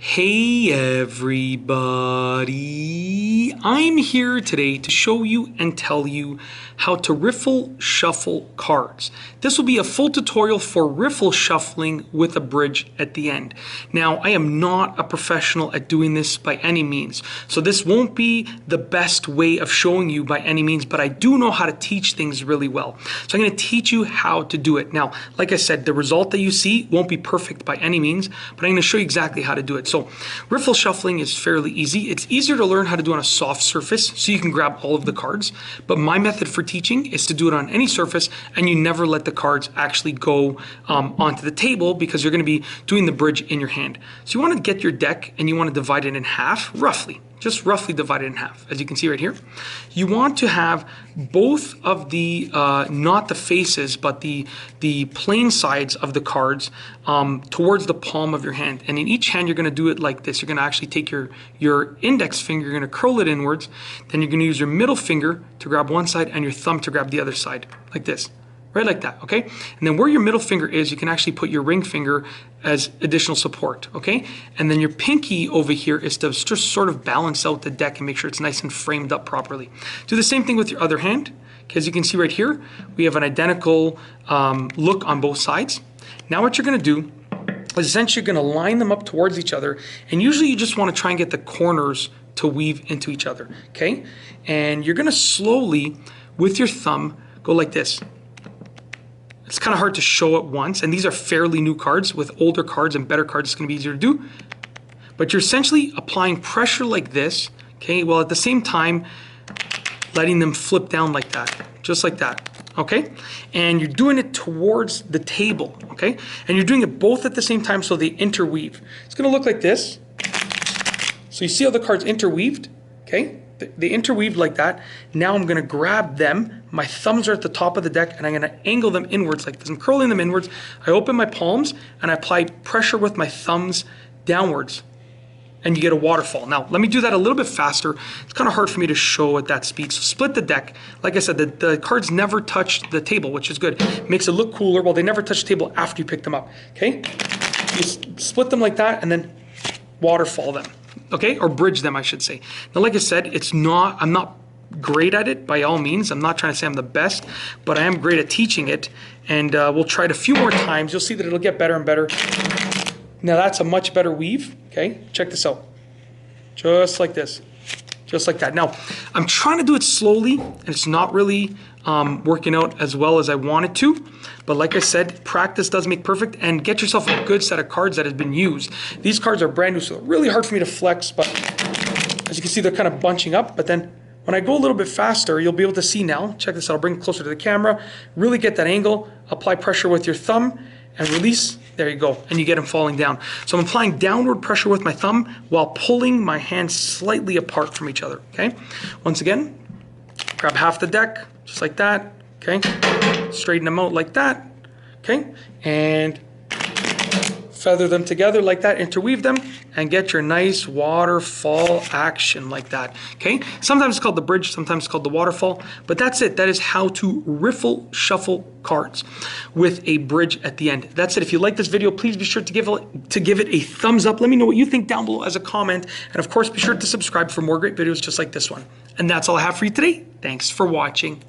Hey everybody, I'm here today to show you and tell you how to riffle shuffle cards. This will be a full tutorial for riffle shuffling with a bridge at the end. Now, I am not a professional at doing this by any means, so this won't be the best way of showing you by any means, but I do know how to teach things really well. So I'm going to teach you how to do it. Now, like I said, the result that you see won't be perfect by any means, but I'm going to show you exactly how to do it. So riffle shuffling is fairly easy. It's easier to learn how to do on a soft surface so you can grab all of the cards. But my method for teaching is to do it on any surface and you never let the cards actually go onto the table because you're going to be doing the bridge in your hand. So you want to get your deck and you want to divide it in half, roughly. Just roughly divide it in half, as you can see right here. You want to have both of the, not the faces, but the plain sides of the cards towards the palm of your hand. And in each hand, you're going to do it like this. You're going to actually take your index finger, you're going to curl it inwards. Then you're going to use your middle finger to grab one side and your thumb to grab the other side, like this. Right like that, okay? And then where your middle finger is, you can actually put your ring finger as additional support, okay? And then your pinky over here is to just sort of balance out the deck and make sure it's nice and framed up properly. Do the same thing with your other hand. Okay, as you can see right here, we have an identical look on both sides. Now what you're gonna do is essentially you're gonna line them up towards each other, and usually you just wanna try and get the corners to weave into each other, okay? And you're gonna slowly, with your thumb, go like this. It's kind of hard to show at once, and these are fairly new cards. With older cards and better cards, it's going to be easier to do. But you're essentially applying pressure like this, okay, while at the same time letting them flip down like that, just like that, okay? And you're doing it towards the table, okay? And you're doing it both at the same time so they interweave. It's going to look like this. So you see how the cards interweaved, okay? They interweaved like that. Now I'm going to grab them. My thumbs are at the top of the deck and I'm going to angle them inwards like this. I'm curling them inwards. I open my palms and I apply pressure with my thumbs downwards. And you get a waterfall. Now, let me do that a little bit faster. It's kind of hard for me to show at that speed. So split the deck. Like I said, the cards never touch the table, which is good. It makes it look cooler. Well, they never touch the table after you pick them up. Okay? You split them like that and then waterfall them. Okay, or bridge them, I should say. Now, like I said, I'm not great at it by all means. I'm not trying to say I'm the best, but I am great at teaching it. And we'll try it a few more times. You'll see that it'll get better and better. Now that's a much better weave. Okay, check this out. Just like this, just like that. Now, I'm trying to do it slowly, and it's not really working out as well as I wanted to. But like I said, practice does make perfect, and get yourself a good set of cards that has been used. These cards are brand new, so they're really hard for me to flex, but as you can see, they're kind of bunching up. But then when I go a little bit faster, you'll be able to see now. Check this out, I'll bring it closer to the camera. Really get that angle, apply pressure with your thumb, and release. There you go, and you get them falling down. So I'm applying downward pressure with my thumb while pulling my hands slightly apart from each other, okay? Once again, grab half the deck, just like that, okay? Straighten them out like that, okay? And feather them together like that, interweave them, and get your nice waterfall action like that, okay? Sometimes it's called the bridge, sometimes it's called the waterfall, but that's it. That is how to riffle shuffle cards with a bridge at the end. That's it. If you like this video, please be sure to give it a thumbs up. Let me know what you think down below as a comment, and of course, be sure to subscribe for more great videos just like this one. And that's all I have for you today. Thanks for watching.